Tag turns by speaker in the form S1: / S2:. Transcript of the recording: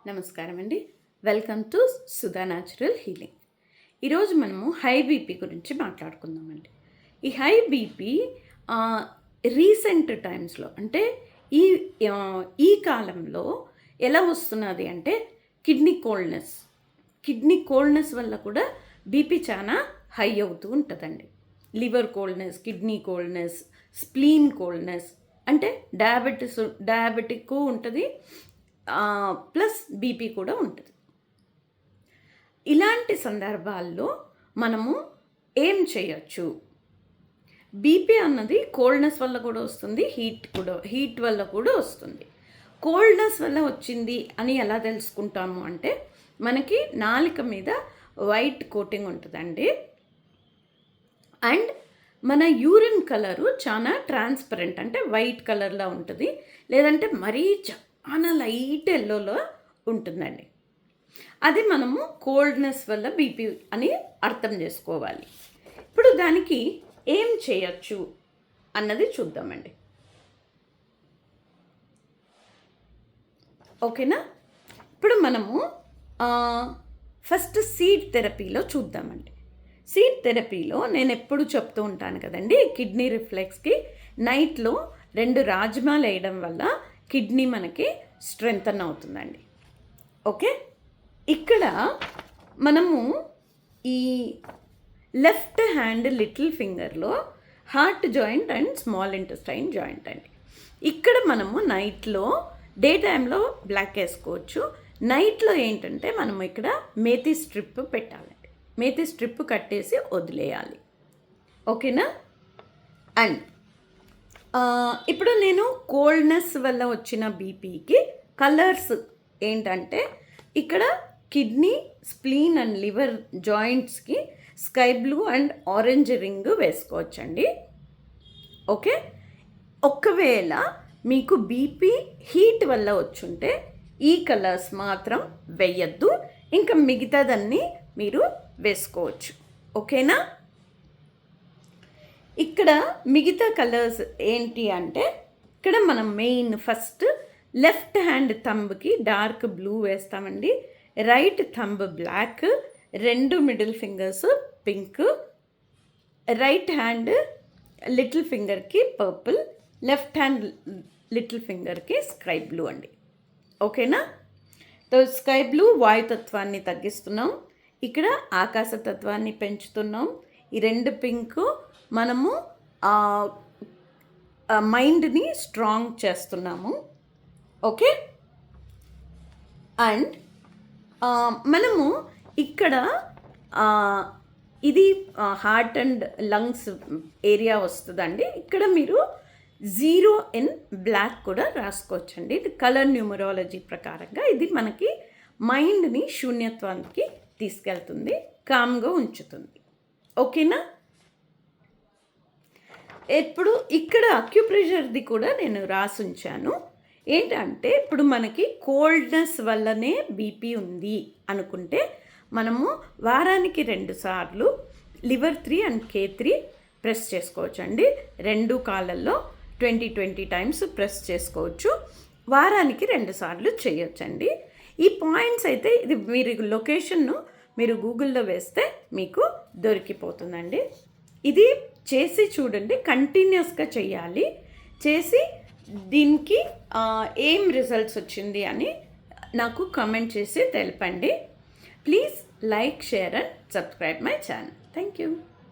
S1: నమస్కారం అండి. Welcome to Sudha natural healing. ఈరోజు మనము హై బీపీ గురించి మాట్లాడుకుందామండి. ఈ హై బీపీ రీసెంట్ టైమ్స్లో అంటే ఈ ఈ కాలంలో ఎలా వస్తున్నది అంటే కిడ్నీ కోల్డ్నెస్ వల్ల కూడా బీపీ చాలా హై అవుతూ ఉంటుందండి. Liver coldness, kidney coldness, spleen coldness అంటే డయాబెటిక్ ఉంటుంది, ప్లస్ బీపీ కూడా ఉంటుంది. ఇలాంటి సందర్భాల్లో మనము ఏం చేయొచ్చు? బీపీ అన్నది కోల్డ్నెస్ వల్ల కూడా వస్తుంది, హీట్ వల్ల కూడా వస్తుంది. కోల్డ్నెస్ వల్ల వచ్చింది అని ఎలా తెలుసుకుంటాము అంటే మనకి నాలుక మీద వైట్ కోటింగ్ ఉంటుందండి. అండ్ మన యూరిన్ కలరు చాలా ట్రాన్స్పరెంట్ అంటే వైట్ కలర్లో ఉంటుంది, లేదంటే మరీ చాలా లైట్ ఎల్లోలో ఉంటుందండి. అది మనము కోల్డ్నెస్ వల్ల బీపీ అని అర్థం చేసుకోవాలి. ఇప్పుడు దానికి ఏం చేయొచ్చు అన్నది చూద్దామండి. ఓకేనా? ఇప్పుడు మనము ఫస్ట్ సీడ్ థెరపీలో చూద్దామండి. సీడ్ థెరపీలో నేను ఎప్పుడు చెప్తూ ఉంటాను కదండి, కిడ్నీ రిఫ్లెక్స్కి నైట్లో 2 రాజ్మాలు వేయడం వల్ల కిడ్నీ మనకి స్ట్రెంగ్తన్ అవుతుందండి. ఓకే, ఇక్కడ మనము ఈ లెఫ్ట్ హ్యాండ్ లిటిల్ ఫింగర్లో heart joint and small intestine joint అండి. ఇక్కడ మనము నైట్లో, డే టైంలో బ్లాక్ వేసుకోవచ్చు. నైట్లో ఏంటంటే మనము ఇక్కడ మేతి స్ట్రిప్ పెట్టాలండి. మేతి స్ట్రిప్ కట్టేసి వదిలేయాలి. ఓకేనా? అండ్ ఇప్పుడు నేను కోల్డ్నెస్ వల్ల వచ్చిన బీపీకి కలర్స్ ఏంటంటే ఇక్కడ కిడ్నీ, స్ప్లీన్ అండ్ లివర్ జాయింట్స్కి sky blue and orange ring వేసుకోవచ్చండి. ఓకే, ఒకవేళ మీకు బీపీ హీట్ వల్ల వచ్చుంటే ఈ కలర్స్ మాత్రం వేయద్దు, ఇంకా మిగతాదన్నీ మీరు వేసుకోవచ్చు. ఓకేనా? ఇక్కడ మిగతా కలర్స్ ఏంటి అంటే ఇక్కడ మనం మెయిన్ ఫస్ట్ లెఫ్ట్ హ్యాండ్ థంబ్కి డార్క్ బ్లూ వేస్తామండి, right thumb black, 2 middle fingers pink, right hand little ఫింగర్కి పర్పుల్, లెఫ్ట్ హ్యాండ్ లిటిల్ ఫింగర్కి స్కై బ్లూ అండి. ఓకేనా? స్కై బ్లూ వాయుతత్వాన్ని తగ్గిస్తున్నాం, ఇక్కడ ఆకాశతత్వాన్ని పెంచుతున్నాం. ఈ 2 పింక్ మనము మైండ్ని స్ట్రాంగ్ చేస్తున్నాము. ఓకే, అండ్ మనము ఇక్కడ ఇది హార్ట్ అండ్ లంగ్స్ ఏరియా వస్తుందండి. ఇక్కడ మీరు 0 ఇన్ బ్లాక్ కూడా రాసుకోవచ్చండి. ఇది కలర్ న్యూమరాలజీ ప్రకారంగా ఇది మనకి మైండ్ని శూన్యత్వానికి తీసుకెళ్తుంది, కామ్గా ఉంచుతుంది. ఓకేనా? ఇప్పుడు ఇక్కడ అక్యుప్రెషర్ది కూడా నేను రాసి ఉంచాను. ఏంటంటే ఇప్పుడు మనకి కోల్డ్నెస్ వల్లనే బీపీ ఉంది అనుకుంటే మనము వారానికి 2 సార్లు లివర్ 3 అండ్ K3 ప్రెస్ చేసుకోవచ్చు అండి. 2 కాళ్ళల్లో 20 టైమ్స్ ప్రెస్ చేసుకోవచ్చు. వారానికి 2 సార్లు చేయొచ్చండి. ఈ పాయింట్స్ అయితే ఇది మీరు లొకేషన్ను మీరు గూగుల్లో వేస్తే మీకు దొరికిపోతుందండి. ఇది చేసి చూడండి, కంటిన్యూస్గా చేయాలి. చేసి దీనికి ఏం రిజల్ట్స్ వచ్చింది అని నాకు కామెంట్ చేసి తెలపండి. Please like, share and subscribe my channel. Thank you.